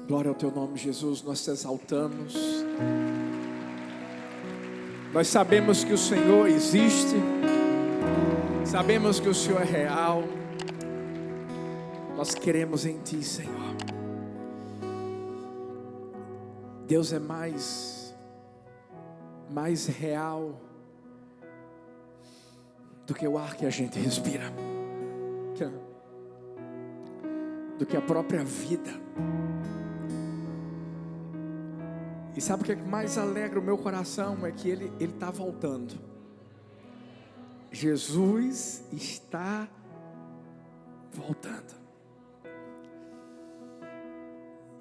Glória ao teu nome, Jesus, nós te exaltamos. Nós sabemos que o Senhor existe, sabemos que o Senhor é real. Nós queremos em ti, Senhor. Deus é mais real do que o ar que a gente respira, do que a própria vida. E sabe o que mais alegra o meu coração? É que Ele está voltando. Jesus está voltando.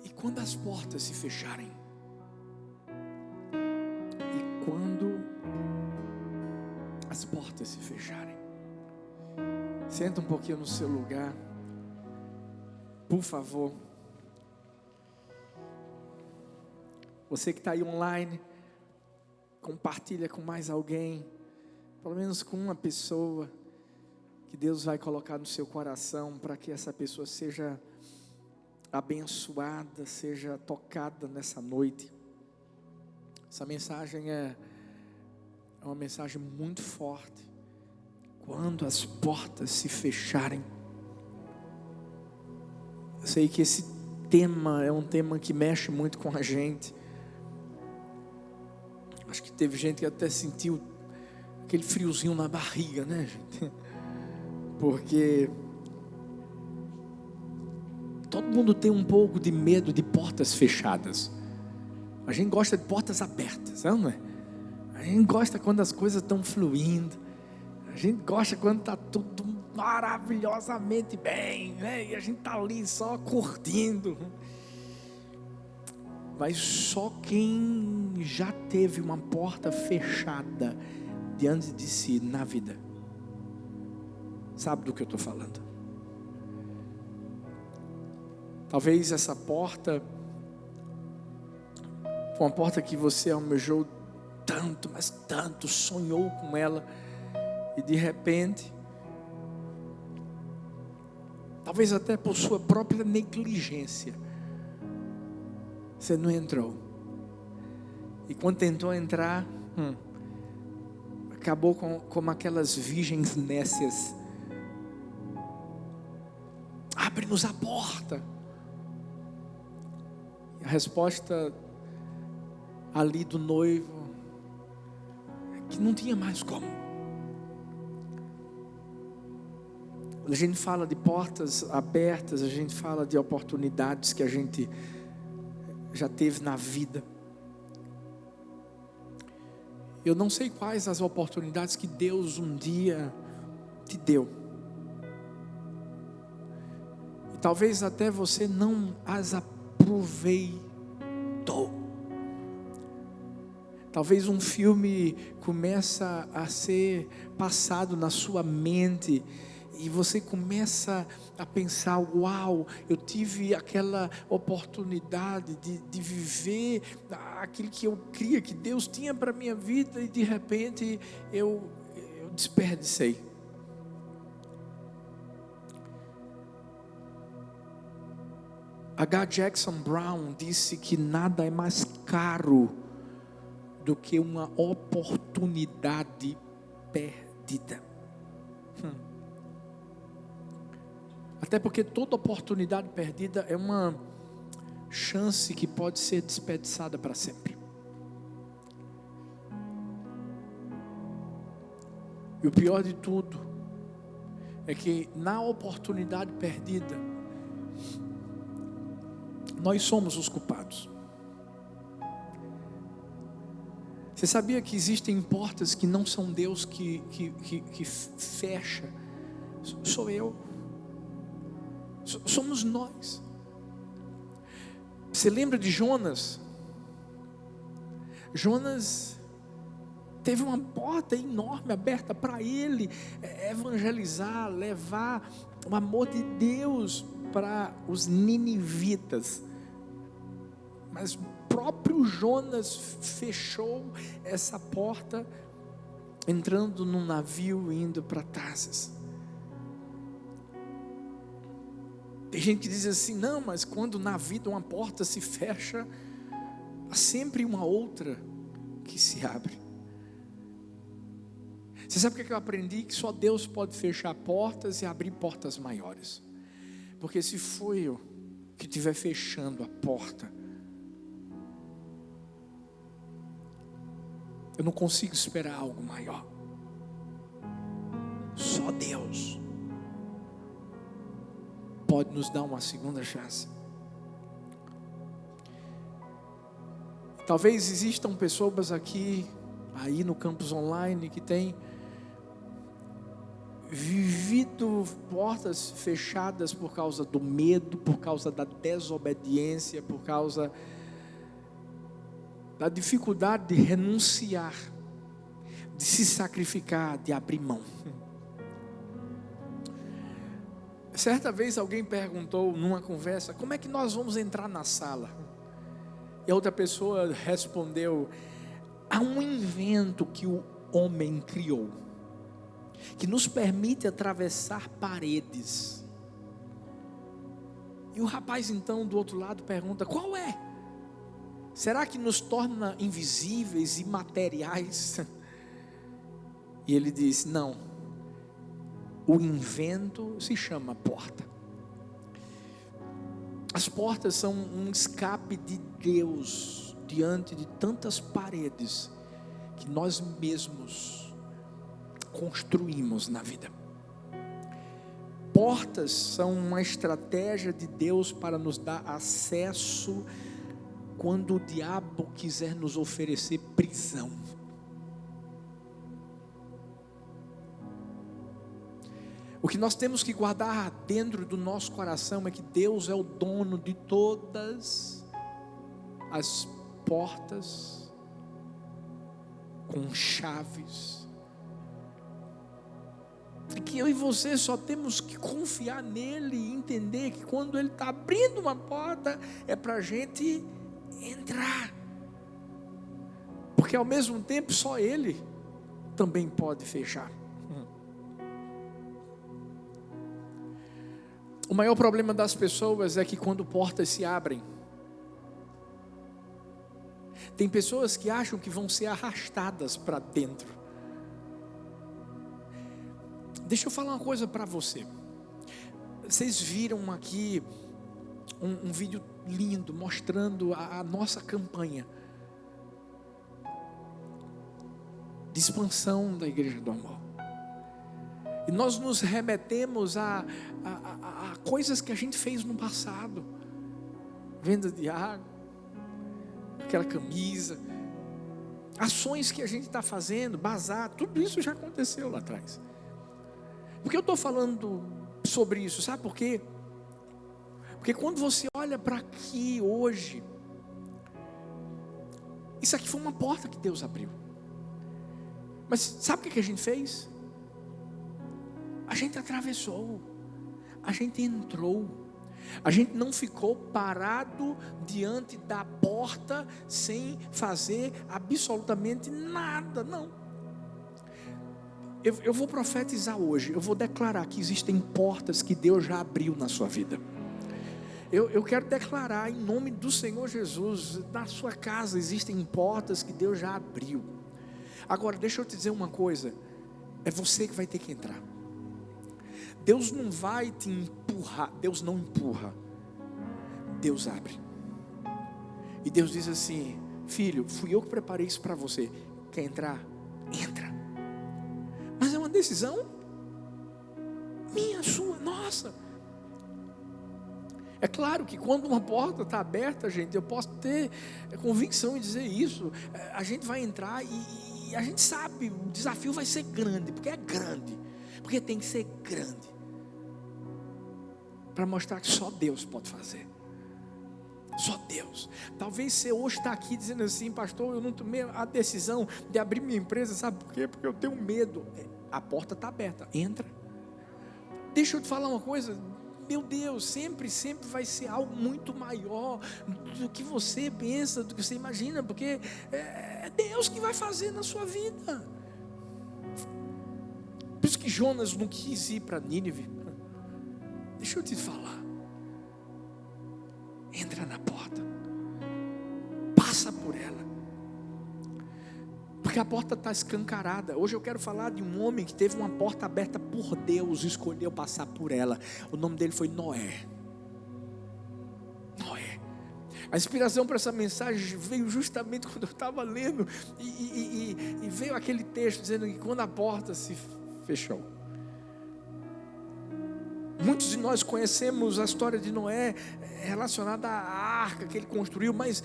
E quando as portas se fecharem, as portas se fecharem, senta um pouquinho no seu lugar, por favor. Você que está aí online, compartilha com mais alguém, pelo menos com uma pessoa, que Deus vai colocar no seu coração, para que essa pessoa seja abençoada, seja tocada nessa noite. Essa mensagem é uma mensagem muito forte. Quando as portas se fecharem. Eu sei que esse tema é um tema que mexe muito com a gente. Acho que teve gente que até sentiu aquele friozinho na barriga, né, gente? Porque todo mundo tem um pouco de medo de portas fechadas. A gente gosta de portas abertas, não é? A gente gosta quando as coisas estão fluindo. A gente gosta quando está tudo maravilhosamente bem, né? E a gente está ali só curtindo. Mas só quem já teve uma porta fechada diante de si na vida sabe do que eu estou falando. Talvez essa porta foi uma porta que você almejou tanto, mas tanto, sonhou com ela, e de repente, talvez até por sua própria negligência, você não entrou. E quando tentou entrar, acabou como aquelas virgens nécias. Abre-nos a porta. E a resposta ali do noivo é que não tinha mais como. Quando a gente fala de portas abertas, a gente fala de oportunidades que a gente já teve na vida. Eu não sei quais as oportunidades que Deus um dia te deu. E talvez até você não as aproveitou. Talvez um filme começa a ser passado na sua mente e você começa a pensar: uau, eu tive aquela oportunidade de viver aquilo que eu cria que Deus tinha para a minha vida, e de repente eu desperdicei. H. Jackson Brown disse que nada é mais caro do que uma oportunidade perdida. Até porque toda oportunidade perdida é uma chance que pode ser desperdiçada para sempre. E o pior de tudo é que na oportunidade perdida, nós somos os culpados. Você sabia que existem portas que não são Deus que fecha? Sou eu. Somos nós. Você lembra de Jonas? Jonas teve uma porta enorme aberta para ele evangelizar, levar o amor de Deus para os ninivitas. Mas o próprio Jonas fechou essa porta, entrando num navio e indo para Tarsis. Tem gente que diz assim: não, mas quando na vida uma porta se fecha, há sempre uma outra que se abre. Você sabe o que eu aprendi? Que só Deus pode fechar portas e abrir portas maiores. Porque se for eu que estiver fechando a porta, eu não consigo esperar algo maior. Só Deus pode nos dar uma segunda chance. Talvez existam pessoas aqui, aí no campus online, que têm vivido portas fechadas por causa do medo, por causa da desobediência, por causa da dificuldade de renunciar, de se sacrificar, de abrir mão. Certa vez alguém perguntou numa conversa: como é que nós vamos entrar na sala? E a outra pessoa respondeu: há um invento que o homem criou, que nos permite atravessar paredes. E o rapaz então do outro lado pergunta: qual é? Será que nos torna invisíveis, imateriais? E ele diz: não. O invento se chama porta. As portas são um escape de Deus diante de tantas paredes que nós mesmos construímos na vida. Portas são uma estratégia de Deus para nos dar acesso quando o diabo quiser nos oferecer prisão. O que nós temos que guardar dentro do nosso coração é que Deus é o dono de todas as portas com chaves, e que eu e você só temos que confiar nele e entender que quando ele está abrindo uma porta é para a gente entrar, porque ao mesmo tempo só ele também pode fechar. O maior problema das pessoas é que quando portas se abrem, tem pessoas que acham que vão ser arrastadas para dentro. Deixa eu falar uma coisa para você. Vocês viram aqui um vídeo lindo mostrando a nossa campanha de expansão da Igreja do Amor. E nós nos remetemos a coisas que a gente fez no passado. Venda de água, aquela camisa, ações que a gente está fazendo, bazar, tudo isso já aconteceu lá atrás. Por que eu estou falando sobre isso? Sabe por quê? Porque quando você olha para aqui hoje, isso aqui foi uma porta que Deus abriu. Mas sabe o que a gente fez? A gente atravessou, a gente entrou, a gente não ficou parado diante da porta sem fazer absolutamente nada, não. Eu vou profetizar hoje, eu vou declarar que existem portas que Deus já abriu na sua vida. Eu quero declarar em nome do Senhor Jesus, na sua casa existem portas que Deus já abriu. Agora deixa eu te dizer uma coisa, é você que vai ter que entrar. Deus não vai te empurrar, Deus não empurra, Deus abre. E Deus diz assim: filho, fui eu que preparei isso para você, quer entrar? Entra. Mas é uma decisão minha, sua, nossa. É claro que quando uma porta está aberta, gente, eu posso ter convicção em dizer isso. A gente vai entrar e a gente sabe, o desafio vai ser grande, porque é grande, porque tem que ser grande, para mostrar que só Deus pode fazer. Só Deus. Talvez você hoje está aqui dizendo assim: pastor, eu não tomei a decisão de abrir minha empresa, sabe por quê? Porque eu tenho medo. A porta está aberta, entra. Deixa eu te falar uma coisa, meu Deus, sempre vai ser algo muito maior do que você pensa, do que você imagina, porque é Deus que vai fazer na sua vida. Por isso que Jonas não quis ir para Nínive. Deixa eu te falar, entra na porta, passa por ela, porque a porta está escancarada. Hoje eu quero falar de um homem que teve uma porta aberta por Deus, escolheu passar por ela. O nome dele foi Noé. A inspiração para essa mensagem veio justamente quando eu estava lendo e veio aquele texto dizendo que quando a porta se fechou. Muitos de nós conhecemos a história de Noé relacionada à arca que ele construiu, mas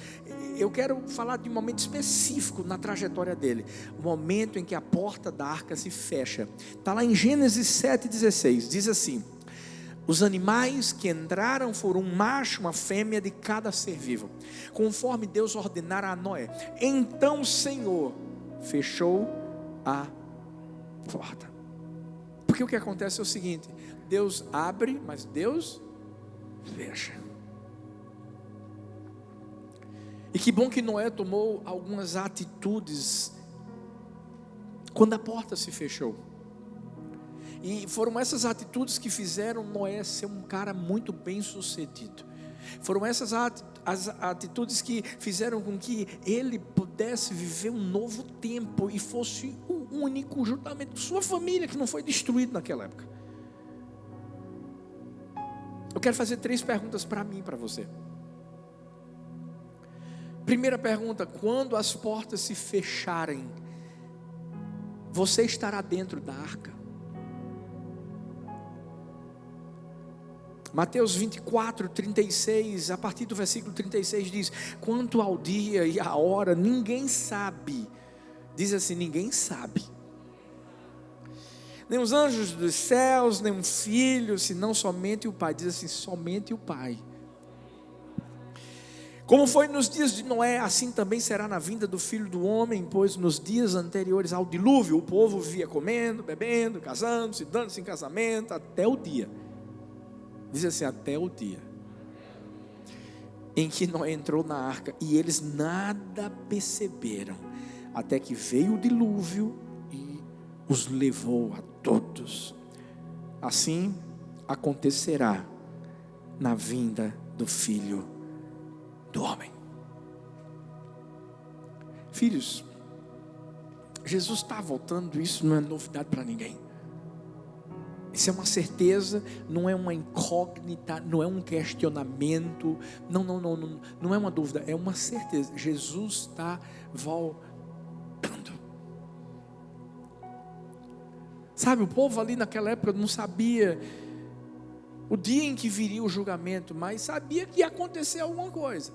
eu quero falar de um momento específico na trajetória dele, o momento em que a porta da arca se fecha. Está lá em Gênesis 7,16, diz assim: os animais que entraram foram um macho, uma fêmea de cada ser vivo, conforme Deus ordenara a Noé. Então o Senhor fechou a porta. Porque o que acontece é o seguinte: Deus abre, mas Deus fecha. E que bom que Noé tomou algumas atitudes quando a porta se fechou. E foram essas atitudes que fizeram Noé ser um cara muito bem sucedido. Foram essas as atitudes que fizeram com que ele pudesse viver um novo tempo e fosse o único, juntamente com sua família, que não foi destruído naquela época. Eu quero fazer 3 perguntas para mim e para você. Primeira pergunta: quando as portas se fecharem, você estará dentro da arca? Mateus 24, 36, a partir do versículo 36 diz: quanto ao dia e à hora, ninguém sabe. Diz assim: ninguém sabe. Nem os anjos dos céus, nem um filho, senão somente o Pai. Diz assim: somente o Pai. Como foi nos dias de Noé, assim também será na vinda do Filho do Homem, pois nos dias anteriores ao dilúvio, o povo vivia comendo, bebendo, casando, se dando-se em casamento, até o dia. Diz assim: até o dia em que Noé entrou na arca, e eles nada perceberam, até que veio o dilúvio e os levou a todos. Assim acontecerá na vinda do Filho do Homem. Filhos, Jesus está voltando. Isso não é novidade para ninguém. Isso é uma certeza, não é uma incógnita, não é um questionamento, não é uma dúvida, é uma certeza. Jesus está voltando. Sabe, o povo ali naquela época não sabia o dia em que viria o julgamento, mas sabia que ia acontecer alguma coisa.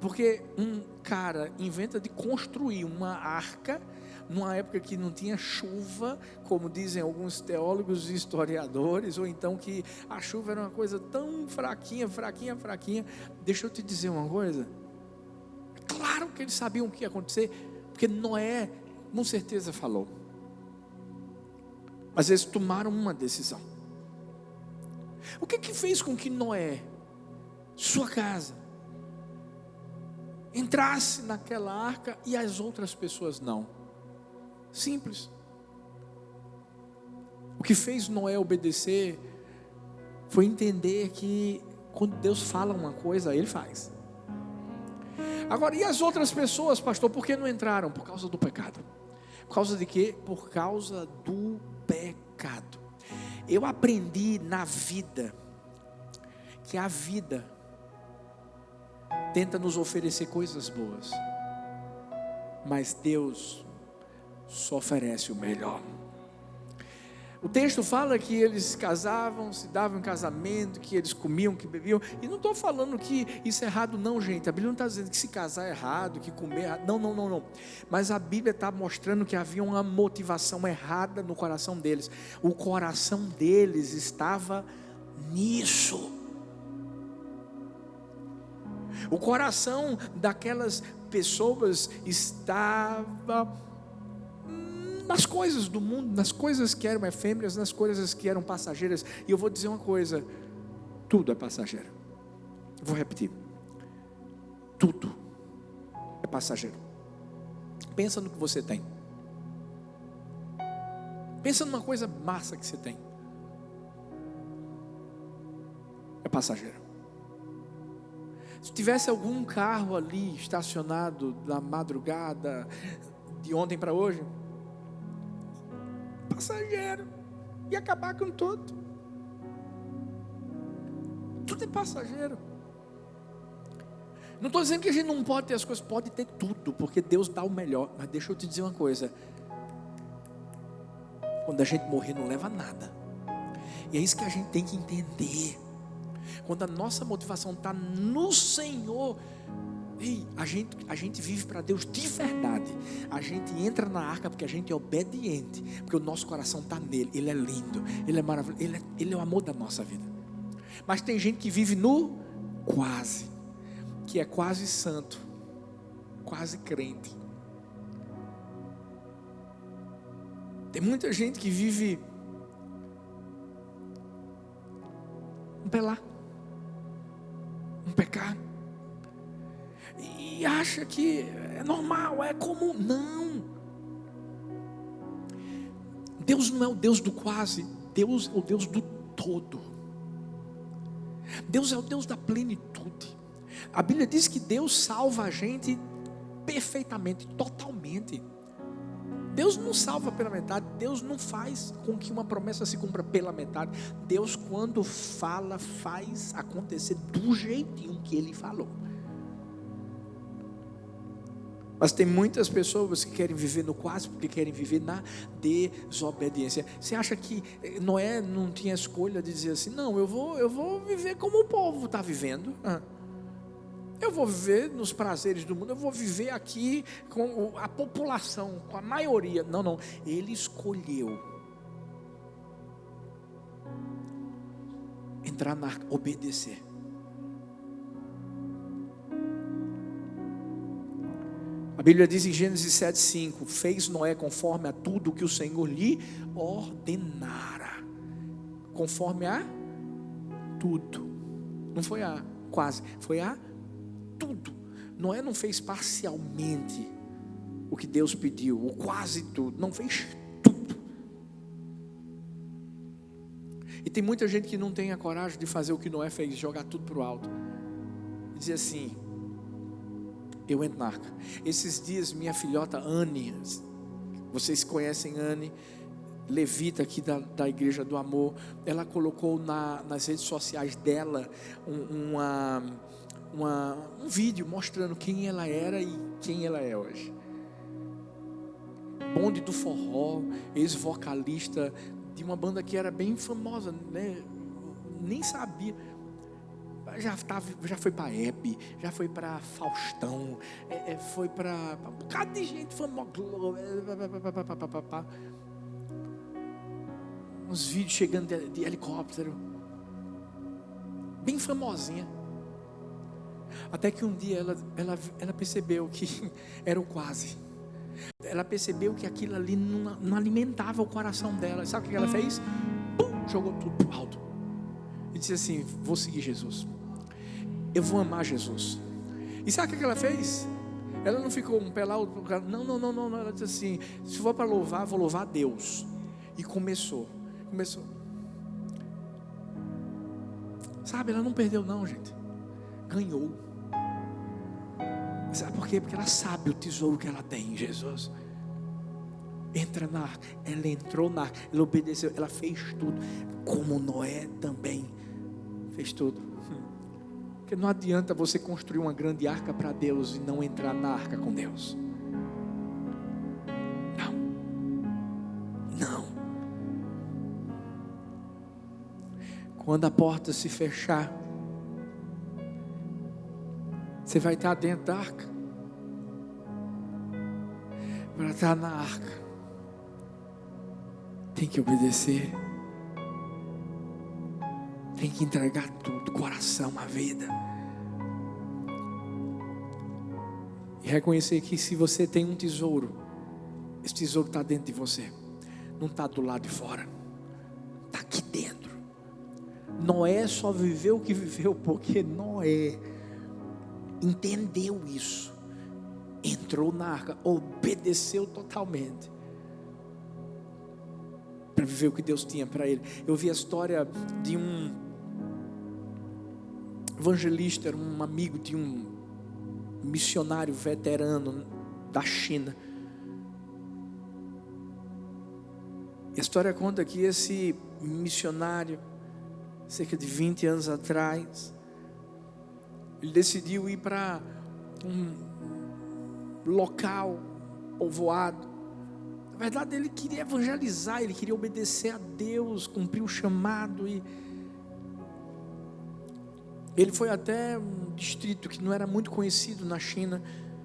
Porque um cara inventa de construir uma arca numa época que não tinha chuva, como dizem alguns teólogos e historiadores, ou então que a chuva era uma coisa tão fraquinha. Deixa eu te dizer uma coisa: claro que eles sabiam o que ia acontecer, porque Noé com certeza falou. Mas eles tomaram uma decisão. O que fez com que Noé, sua casa, entrasse naquela arca e as outras pessoas não? Simples. O que fez Noé obedecer foi entender que quando Deus fala uma coisa, Ele faz. Agora, e as outras pessoas, pastor, por que não entraram? Por causa do pecado. Por causa de quê? Por causa do pecado. Eu aprendi na vida que a vida tenta nos oferecer coisas boas, mas Deus só oferece o melhor. O texto fala que eles casavam, se davam em casamento, que eles comiam, que bebiam. E não estou falando que isso é errado não, gente. A Bíblia não está dizendo que se casar é errado, que comer é errado. Não. Mas a Bíblia está mostrando que havia uma motivação errada no coração deles. O coração deles estava nisso. O coração daquelas pessoas estava nas coisas do mundo, nas coisas que eram efêmeras, nas coisas que eram passageiras. E eu vou dizer uma coisa: tudo é passageiro. Vou repetir: tudo é passageiro. Pensa no que você tem. Pensa numa coisa massa que você tem. É passageiro. Se tivesse algum carro ali estacionado na madrugada, de ontem para hoje, passageiro, ia acabar com tudo. Tudo é passageiro. Não estou dizendo que a gente não pode ter as coisas, pode ter tudo, porque Deus dá o melhor. Mas deixa eu te dizer uma coisa: quando a gente morrer não leva nada. E é isso que a gente tem que entender. Quando a nossa motivação está no Senhor, ei, a gente vive para Deus de verdade. A gente entra na arca porque a gente é obediente, porque o nosso coração está nele. Ele é lindo, ele é maravilhoso, ele é o amor da nossa vida. Mas tem gente que vive no quase, que é quase santo, quase crente. Tem muita gente que vive um pelar, um pecar, e acha que é normal, é comum. Não. Deus não é o Deus do quase, Deus é o Deus do todo. Deus é o Deus da plenitude. A Bíblia diz que Deus salva a gente perfeitamente, totalmente. Deus não salva pela metade. Deus não faz com que uma promessa se cumpra pela metade. Deus, quando fala, faz acontecer do jeitinho que Ele falou. Mas tem muitas pessoas que querem viver no quase, porque querem viver na desobediência. Você acha que Noé não tinha escolha de dizer assim: não, eu vou viver como o povo está vivendo. Eu vou viver nos prazeres do mundo, eu vou viver aqui com a população, com a maioria. Não, ele escolheu entrar na arca, obedecer. A Bíblia diz em Gênesis 7:5: fez Noé conforme a tudo que o Senhor lhe ordenara. Conforme a tudo. Não foi a quase, foi a tudo. Noé não fez parcialmente o que Deus pediu, ou quase tudo. Não fez tudo. E tem muita gente que não tem a coragem de fazer o que Noé fez, jogar tudo para o alto. E dizer assim: eu entro na arca. Esses dias minha filhota Anne, vocês conhecem Anne, levita aqui da Igreja do Amor, ela colocou nas redes sociais dela um vídeo mostrando quem ela era e quem ela é hoje. Bonde do forró, ex-vocalista de uma banda que era bem famosa, né? Nem sabia. Já foi para Hebe, já foi para Faustão, foi para um bocado de gente famosa. Uns vídeos chegando de helicóptero, bem famosinha. Até que um dia ela percebeu que era o quase. Ela percebeu que aquilo ali não alimentava o coração dela. Sabe o que ela fez? Pum, jogou tudo pro alto e disse assim: vou seguir Jesus, eu vou amar Jesus. E sabe o que ela fez? Ela não ficou um pé lá, outro cara. Não. Ela disse assim: se for para louvar, vou louvar a Deus. E começou. Sabe, ela não perdeu não, gente. Ganhou. Sabe por quê? Porque ela sabe o tesouro que ela tem em Jesus. Entra na arca. Ela entrou na arca, ela obedeceu, ela fez tudo. Como Noé também fez tudo. Porque não adianta você construir uma grande arca para Deus e não entrar na arca com Deus. Não. Quando a porta se fechar, você vai estar dentro da arca. Para estar na arca, tem que obedecer. Tem que entregar tudo, coração, a vida. E reconhecer que se você tem um tesouro, esse tesouro está dentro de você. Não está do lado de fora. Está aqui dentro. Noé só viveu o que viveu porque Noé entendeu isso, entrou na arca, obedeceu totalmente para viver o que Deus tinha para ele. Eu vi a história de evangelista, era um amigo de um missionário veterano da China. E a história conta que esse missionário, cerca de 20 anos atrás, ele decidiu ir para um local povoado. Na verdade, ele queria evangelizar, ele queria obedecer a Deus, cumprir o chamado. E ele foi até um distrito que não era muito conhecido na China.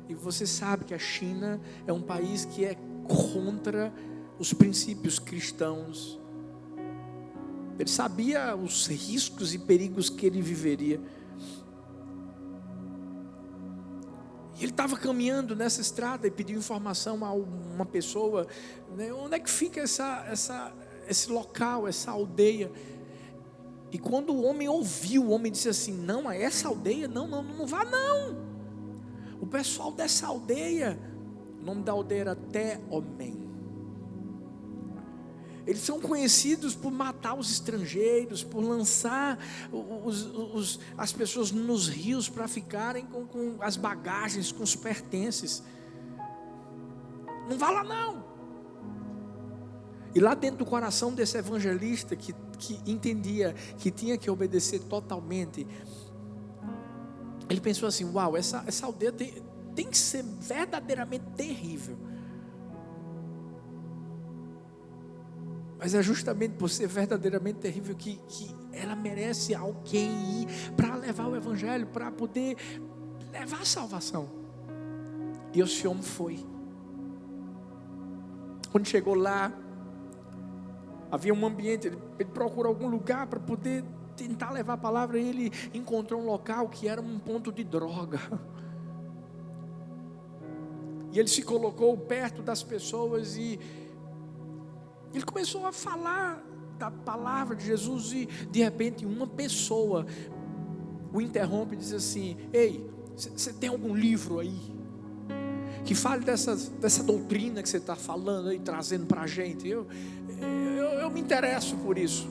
E você sabe que a China é um país que é contra os princípios cristãos. Ele sabia os riscos e perigos que ele viveria. E ele estava caminhando nessa estrada e pediu informação a uma pessoa, né, onde é que fica esse local, essa aldeia. E quando o homem ouviu, o homem disse assim: não, essa aldeia, não vá não. O pessoal dessa aldeia, o nome da aldeia era Té-Omen. Eles são conhecidos por matar os estrangeiros, por lançar as pessoas nos rios para ficarem com as bagagens, com os pertences. Não vá lá não. E lá dentro do coração desse evangelista que entendia que tinha que obedecer totalmente, ele pensou assim: uau, essa aldeia tem que ser verdadeiramente terrível. Mas é justamente por ser verdadeiramente terrível que ela merece alguém ir para levar o evangelho, para poder levar a salvação. E esse homem foi. Quando chegou lá, havia um ambiente, ele procurou algum lugar para poder tentar levar a palavra. E ele encontrou um local que era um ponto de droga. E ele se colocou perto das pessoas e ele começou a falar da palavra de Jesus. E de repente uma pessoa o interrompe e diz assim: ei, você tem algum livro aí que fale dessa doutrina que você está falando aí, trazendo para a gente? Eu me interesso por isso.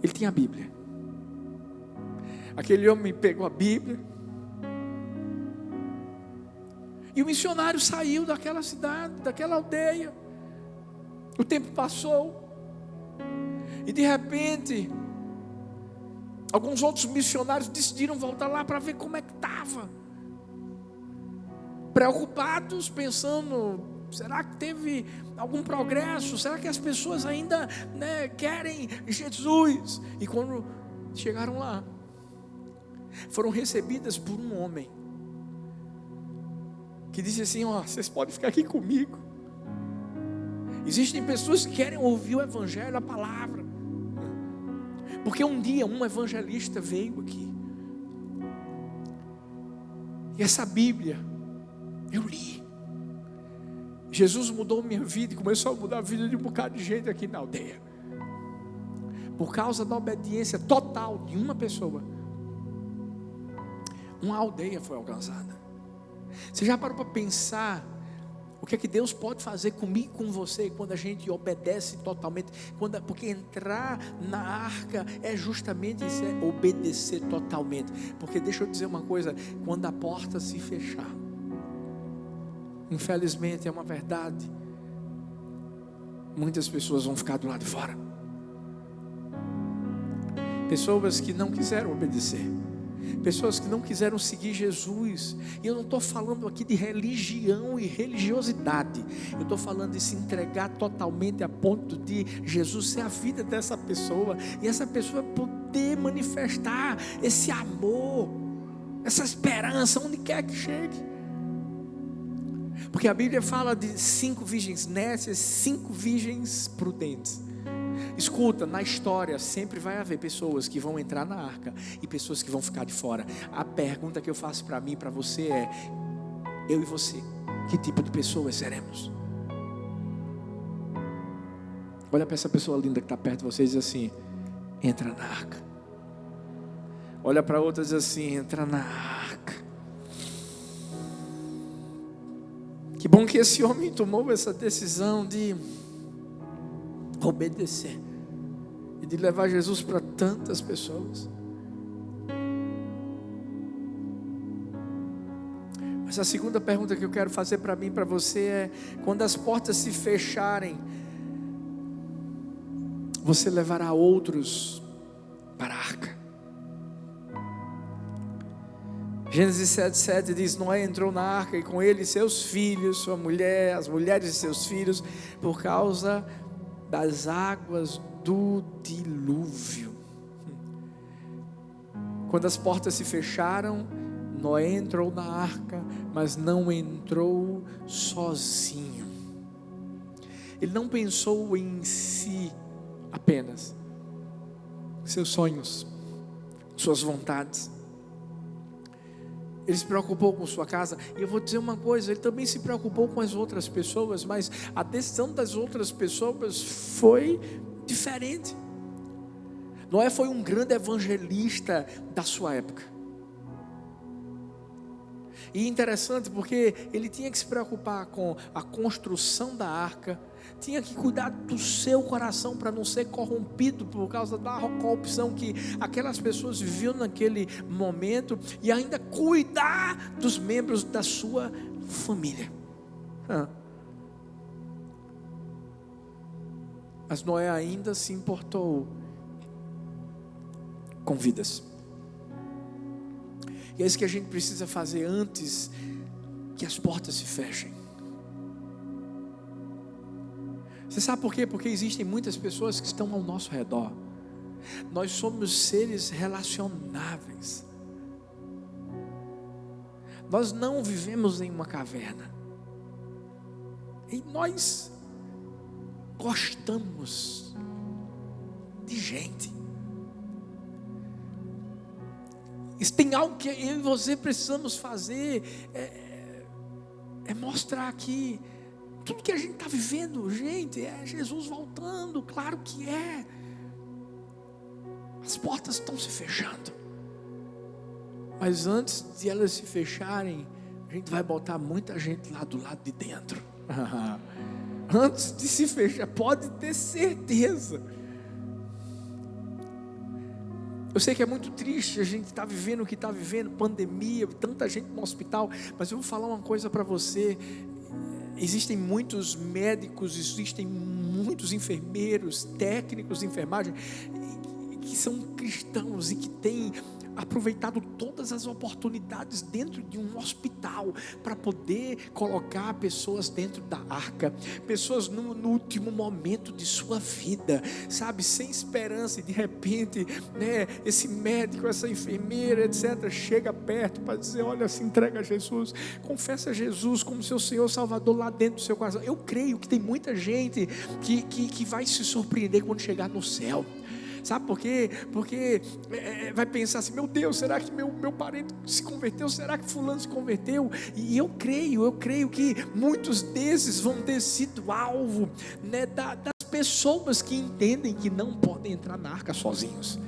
Ele tinha a Bíblia. Aquele homem pegou a Bíblia. E o missionário saiu daquela cidade, daquela aldeia. O tempo passou. E de repente, alguns outros missionários decidiram voltar lá para ver como é que estava. Preocupados, pensando: será que teve algum progresso? Será que as pessoas ainda, querem Jesus? E quando chegaram lá, foram recebidas por um homem que disse assim: vocês podem ficar aqui comigo. Existem pessoas que querem ouvir o evangelho, a palavra. Porque um dia um evangelista veio aqui. E essa Bíblia eu li. Jesus mudou minha vida e começou a mudar a vida de um bocado de gente aqui na aldeia. Por causa da obediência total de uma pessoa, uma aldeia foi alcançada. Você já parou para pensar o que é que Deus pode fazer comigo e com você quando a gente obedece totalmente? Porque entrar na arca é justamente isso, é obedecer totalmente. Porque deixa eu dizer uma coisa: quando a porta se fechar, infelizmente é uma verdade, muitas pessoas vão ficar do lado de fora. Pessoas que não quiseram obedecer, pessoas que não quiseram seguir Jesus. E eu não estou falando aqui de religião e religiosidade. Eu estou falando de se entregar totalmente a ponto de Jesus ser a vida dessa pessoa. E essa pessoa poder manifestar esse amor, essa esperança, onde quer que chegue. Porque a Bíblia fala de 5 virgens nécias, 5 virgens prudentes. Escuta, na história sempre vai haver pessoas que vão entrar na arca e pessoas que vão ficar de fora. A pergunta que eu faço para mim e para você é: eu e você, que tipo de pessoas seremos? Olha para essa pessoa linda que está perto de você e diz assim: entra na arca. Olha para outra e diz assim: entra na arca. Que bom que esse homem tomou essa decisão de obedecer. E de levar Jesus para tantas pessoas. Mas a segunda pergunta que eu quero fazer para mim e para você é: quando as portas se fecharem, você levará outros para a arca? Gênesis 7:7 diz: Noé entrou na arca e com ele seus filhos, sua mulher, as mulheres de seus filhos, por causa das águas do dilúvio. Quando as portas se fecharam, Noé entrou na arca, mas não entrou sozinho. Ele não pensou em si apenas, seus sonhos, suas vontades. Ele se preocupou com sua casa. E eu vou dizer uma coisa: ele também se preocupou com as outras pessoas, mas a decisão das outras pessoas foi diferente. Noé foi um grande evangelista da sua época. E interessante porque ele tinha que se preocupar com a construção da arca, tinha que cuidar do seu coração para não ser corrompido por causa da corrupção que aquelas pessoas viviam naquele momento, e ainda cuidar dos membros da sua família. Mas Noé ainda se importou com vidas. E é isso que a gente precisa fazer antes que as portas se fechem. Você sabe por quê? Porque existem muitas pessoas que estão ao nosso redor. Nós somos seres relacionáveis. Nós não vivemos em uma caverna. E nós gostamos de gente. Se tem algo que eu e você precisamos fazer, é mostrar que tudo que a gente está vivendo, gente, é Jesus voltando, claro que é. As portas estão se fechando, mas antes de elas se fecharem, a gente vai botar muita gente lá do lado de dentro. Antes de se fechar, pode ter certeza. Eu sei que é muito triste a gente estar vivendo o que está vivendo, pandemia, tanta gente no hospital, mas eu vou falar uma coisa para você: existem muitos médicos, existem muitos enfermeiros, técnicos de enfermagem, que são cristãos e que têm aproveitado todas as oportunidades dentro de um hospital para poder colocar pessoas dentro da arca, pessoas no último momento de sua vida, sabe, sem esperança, e de repente, né, esse médico, essa enfermeira, etc., chega perto para dizer: olha, se entrega a Jesus, confessa Jesus como seu Senhor Salvador lá dentro do seu coração. Eu creio que tem muita gente que vai se surpreender quando chegar no céu. Sabe por quê? Porque vai pensar assim: meu Deus, será que meu parente se converteu? Será que fulano se converteu? E eu creio que muitos desses vão ter sido alvo, né, das pessoas que entendem que não podem entrar na arca sozinhos.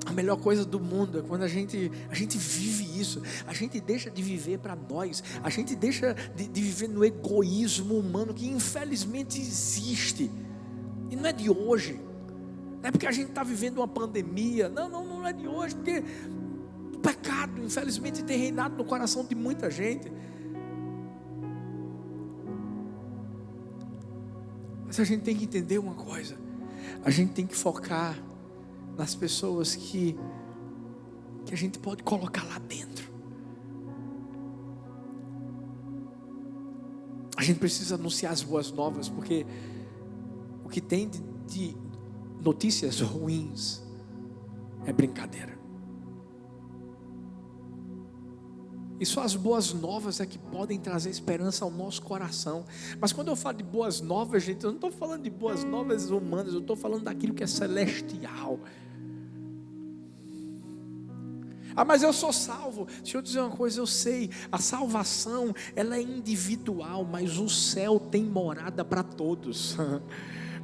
A melhor coisa do mundo é quando a gente vive isso. A gente deixa de viver para nós. A gente deixa de viver no egoísmo humano que infelizmente existe. E não é de hoje. Não é porque a gente está vivendo uma pandemia. Não é de hoje. Porque o pecado, infelizmente, tem reinado no coração de muita gente. Mas a gente tem que entender uma coisa: a gente tem que focar nas pessoas que a gente pode colocar lá dentro. A gente precisa anunciar as boas novas, porque o que tem de notícias ruins é brincadeira. E só as boas novas é que podem trazer esperança ao nosso coração. Mas quando eu falo de boas novas, gente, eu não estou falando de boas novas humanas, eu estou falando daquilo que é celestial. Ah, mas eu sou salvo. Deixa eu dizer uma coisa: eu sei, a salvação ela é individual, mas o céu tem morada para todos.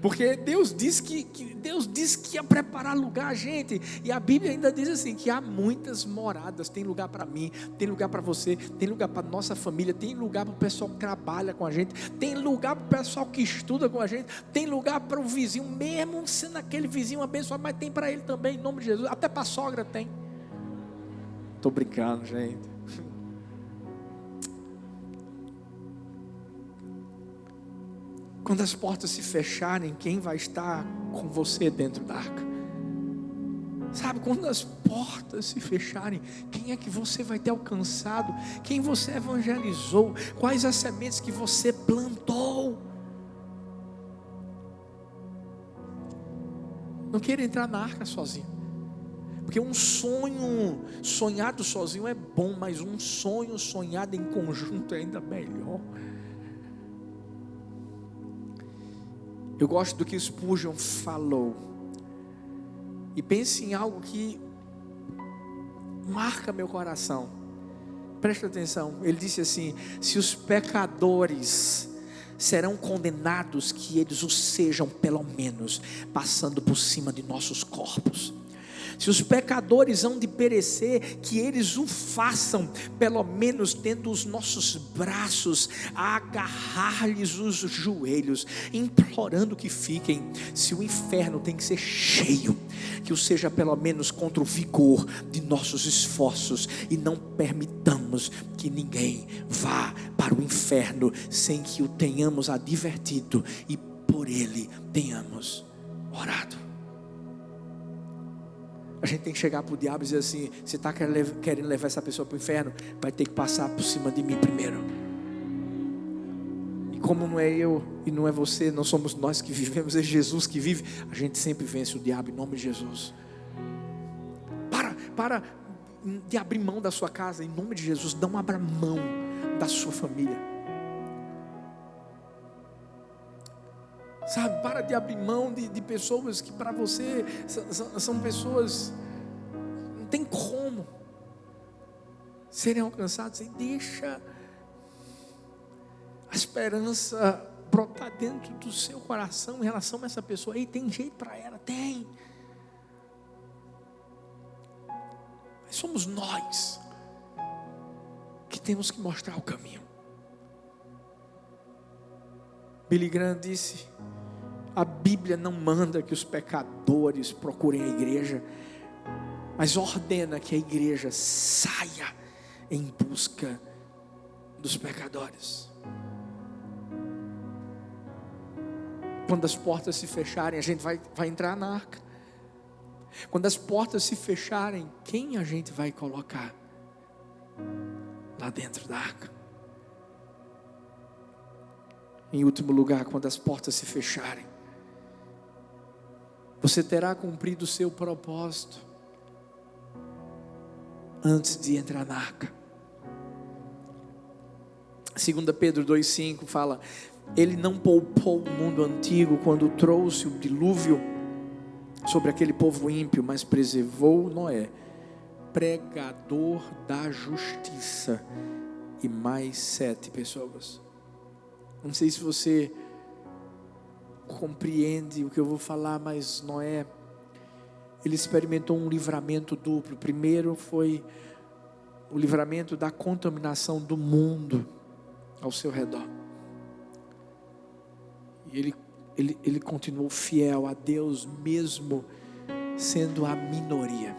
Porque Deus disse que ia preparar lugar a gente. E a Bíblia ainda diz assim, que há muitas moradas. Tem lugar para mim, tem lugar para você, tem lugar para nossa família, tem lugar para o pessoal que trabalha com a gente, tem lugar para o pessoal que estuda com a gente, tem lugar para o vizinho, mesmo sendo aquele vizinho abençoado, mas tem para ele também, em nome de Jesus. Até para a sogra tem. Estou brincando, gente. Quando as portas se fecharem, quem vai estar com você dentro da arca? Sabe, quando as portas se fecharem, quem é que você vai ter alcançado? Quem você evangelizou? Quais as sementes que você plantou? Não queira entrar na arca sozinho. Porque um sonho sonhado sozinho é bom, mas um sonho sonhado em conjunto é ainda melhor. Eu gosto do que Spurgeon falou. E pense em algo que marca meu coração. Preste atenção. Ele disse assim: se os pecadores serão condenados, que eles o sejam pelo menos, passando por cima de nossos corpos. Se os pecadores hão de perecer, que eles o façam, pelo menos tendo os nossos braços a agarrar-lhes os joelhos, implorando que fiquem. Se o inferno tem que ser cheio, que o seja pelo menos contra o vigor de nossos esforços, e não permitamos que ninguém vá para o inferno sem que o tenhamos advertido e por ele tenhamos orado. A gente tem que chegar para o diabo e dizer assim: você está querendo levar essa pessoa para o inferno, vai ter que passar por cima de mim primeiro. E como não é eu e não é você, não somos nós que vivemos, é Jesus que vive, a gente sempre vence o diabo em nome de Jesus. Para de abrir mão da sua casa, em nome de Jesus. Não abra mão da sua família. Sabe, para de abrir mão de pessoas que para você são pessoas que não tem como serem alcançadas. E deixa a esperança brotar dentro do seu coração em relação a essa pessoa. Ei, tem jeito para ela? Tem. Mas somos nós que temos que mostrar o caminho. Billy Graham disse: a Bíblia não manda que os pecadores procurem a igreja, mas ordena que a igreja saia em busca dos pecadores. Quando as portas se fecharem, a gente vai entrar na arca. Quando as portas se fecharem, quem a gente vai colocar lá dentro da arca? Em último lugar, quando as portas se fecharem, você terá cumprido o seu propósito antes de entrar na arca. 2 Pedro 2,5 fala: ele não poupou o mundo antigo quando trouxe o dilúvio sobre aquele povo ímpio, mas preservou Noé, pregador da justiça, e mais 7 pessoas. Não sei se você compreende o que eu vou falar, mas Noé, ele experimentou um livramento duplo. Primeiro foi o livramento da contaminação do mundo ao seu redor. E ele continuou fiel a Deus, mesmo sendo a minoria.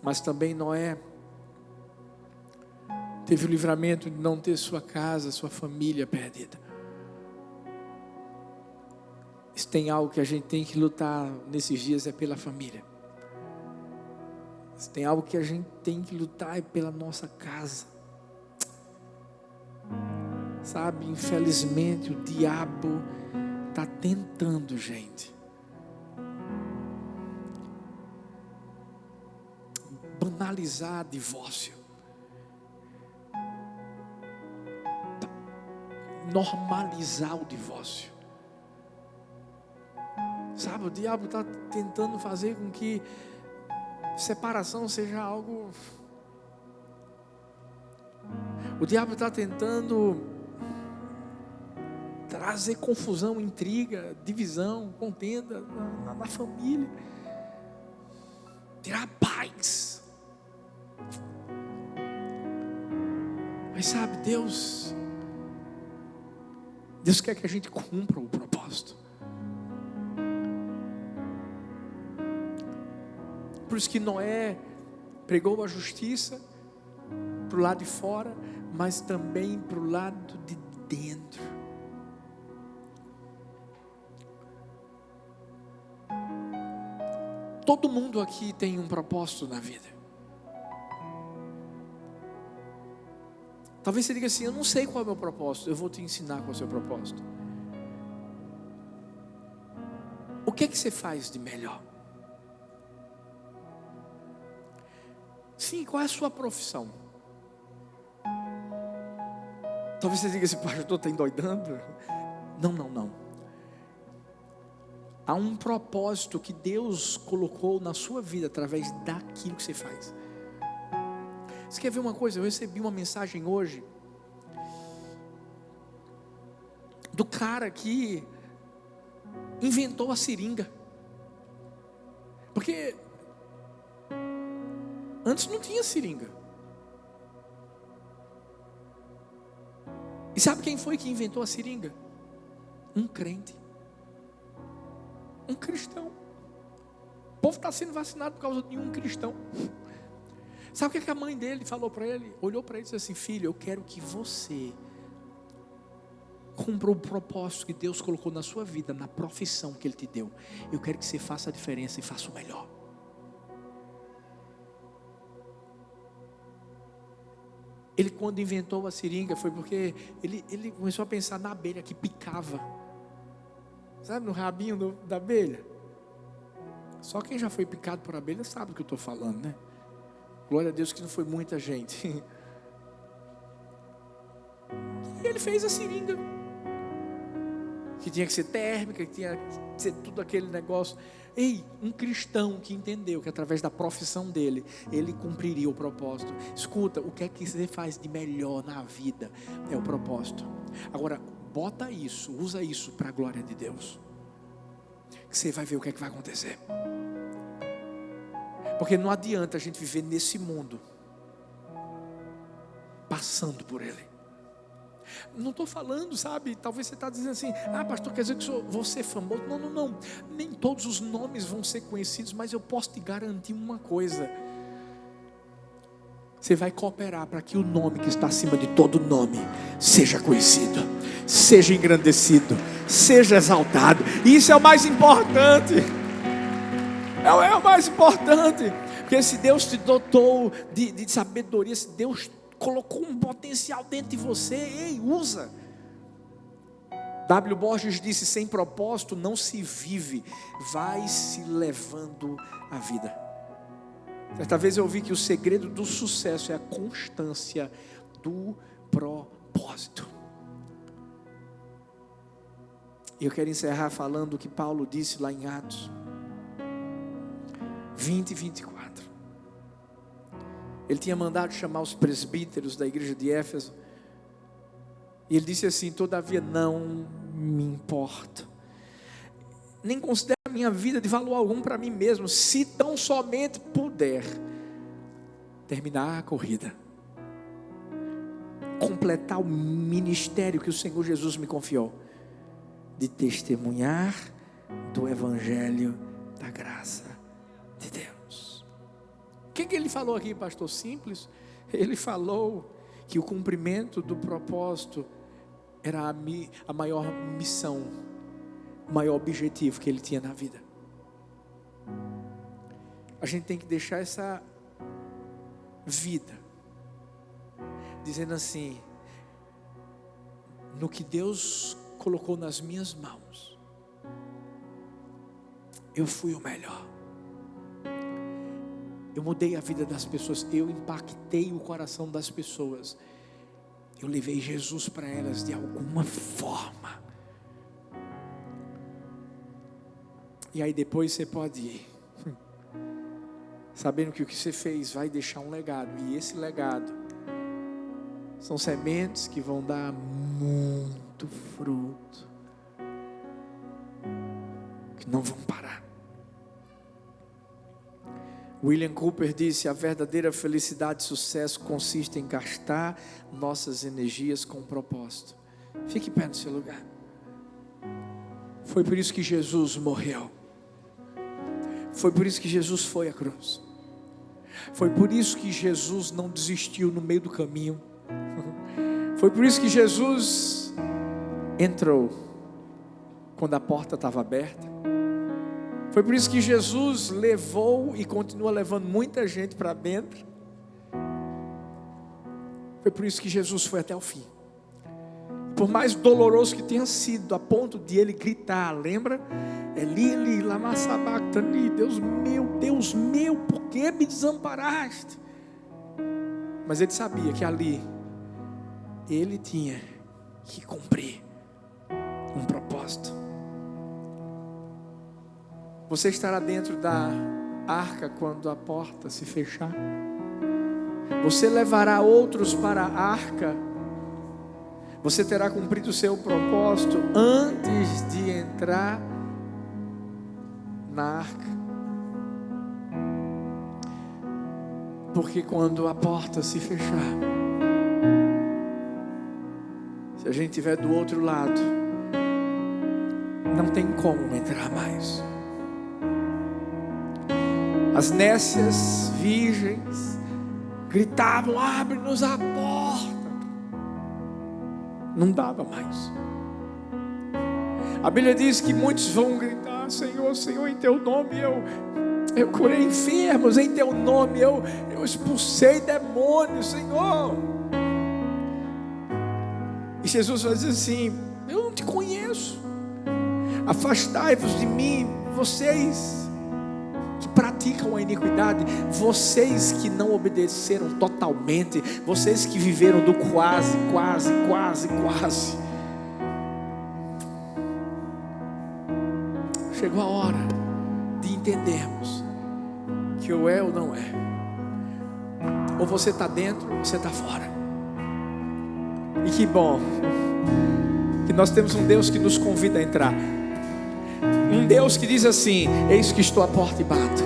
Mas também Noé teve o livramento de não ter sua casa, sua família perdida. Se tem algo que a gente tem que lutar nesses dias, é pela família. Se tem algo que a gente tem que lutar, é pela nossa casa. Sabe, infelizmente o diabo está tentando, gente, banalizar divórcio, normalizar o divórcio. Sabe, o diabo está tentando fazer com que separação seja algo. O diabo está tentando trazer confusão, intriga, divisão, contenda na família, tirar a paz. Mas sabe, Deus quer que a gente cumpra o propósito. Por isso que Noé pregou a justiça para o lado de fora, mas também para o lado de dentro. Todo mundo aqui tem um propósito na vida. Talvez você diga assim: eu não sei qual é o meu propósito. Eu vou te ensinar qual é o seu propósito. O que é que você faz de melhor? Sim, qual é a sua profissão? Talvez você diga assim: pastor, está endoidando? Não. Há um propósito que Deus colocou na sua vida através daquilo que você faz. Você quer ver uma coisa? Eu recebi uma mensagem hoje do cara que inventou a seringa. Porque antes não tinha seringa. E sabe quem foi que inventou a seringa? Um crente. Um cristão. O povo está sendo vacinado por causa de um cristão. Sabe o que a mãe dele falou para ele? Olhou para ele e disse assim: filho, eu quero que você cumpra o propósito que Deus colocou na sua vida, na profissão que Ele te deu. Eu quero que você faça a diferença e faça o melhor. Ele, quando inventou a seringa, foi porque ele começou a pensar na abelha que picava. Sabe, no rabinho da abelha? Só quem já foi picado por abelha sabe do que eu estou falando, né? Glória a Deus que não foi muita gente. E ele fez a seringa, que tinha que ser térmica, que tinha que ser tudo aquele negócio. Ei, um cristão que entendeu que através da profissão dele, ele cumpriria o propósito. Escuta, o que é que você faz de melhor na vida? É o propósito. Agora, bota isso, usa isso para a glória de Deus, que você vai ver o que é que vai acontecer. Porque não adianta a gente viver nesse mundo passando por ele. Não estou falando, sabe, talvez você está dizendo assim: ah, pastor, quer dizer que vou ser famoso? Não, nem todos os nomes vão ser conhecidos, mas eu posso te garantir uma coisa: você vai cooperar para que o nome que está acima de todo nome seja conhecido, seja engrandecido, seja exaltado. E isso é o mais importante. É o mais importante. Porque se Deus te dotou de sabedoria, se Deus colocou um potencial dentro de você, ei, usa. W. Borges disse: sem propósito não se vive, vai se levando a vida. Certa vez eu ouvi que o segredo do sucesso é a constância do propósito. E eu quero encerrar falando o que Paulo disse lá em Atos 20 e 24. Ele tinha mandado chamar os presbíteros da igreja de Éfeso, e ele disse assim: todavia não me importo, nem considero a minha vida de valor algum para mim mesmo, se tão somente puder terminar a corrida, completar o ministério que o Senhor Jesus me confiou, de testemunhar do evangelho da graça de Deus. O que ele falou aqui, pastor? Simples. Ele falou que o cumprimento do propósito era a maior missão, o maior objetivo que ele tinha na vida. A gente tem que deixar essa vida dizendo assim: no que Deus colocou nas minhas mãos, eu fui o melhor. Eu mudei a vida das pessoas, eu impactei o coração das pessoas, eu levei Jesus para elas de alguma forma. E aí depois você pode ir, sabendo que o que você fez vai deixar um legado, e esse legado são sementes que vão dar muito muito fruto, que não vão parar. William Cooper disse: a verdadeira felicidade e sucesso consiste em gastar nossas energias com propósito. Fique em pé no seu lugar. Foi por isso que Jesus morreu. Foi por isso que Jesus foi à cruz. Foi por isso que Jesus não desistiu no meio do caminho. Foi por isso que Jesus entrou quando a porta estava aberta. Foi por isso que Jesus levou e continua levando muita gente para dentro. Foi por isso que Jesus foi até o fim. Por mais doloroso que tenha sido, a ponto de ele gritar, lembra? Eli, Eli, lama sabachthani, Deus meu, por que me desamparaste? Mas ele sabia que ali, ele tinha que cumprir um propósito. Você estará dentro da arca quando a porta se fechar. Você levará outros para a arca. Você terá cumprido o seu propósito antes de entrar na arca. Porque quando a porta se fechar, se a gente estiver do outro lado, não tem como entrar mais. As nécias virgens gritavam: abre-nos a porta. Não dava mais. A Bíblia diz que muitos vão gritar: Senhor, Senhor, em teu nome eu curei enfermos, em teu nome eu expulsei demônios, Senhor. E Jesus vai dizer assim: eu não te conheço, afastai-vos de mim, vocês que praticam a iniquidade, vocês que não obedeceram totalmente, vocês que viveram do quase. Chegou a hora de entendermos que ou é ou não é. Ou você está dentro ou você está fora. E que bom que nós temos um Deus que nos convida a entrar. Um Deus que diz assim: eis que estou à porta e bato.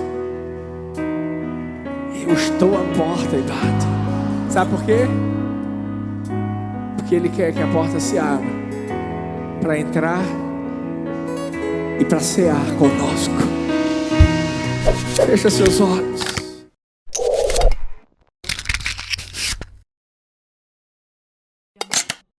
Eu estou à porta e bato. Sabe por quê? Porque Ele quer que a porta se abra para entrar e para cear conosco. Fecha seus olhos.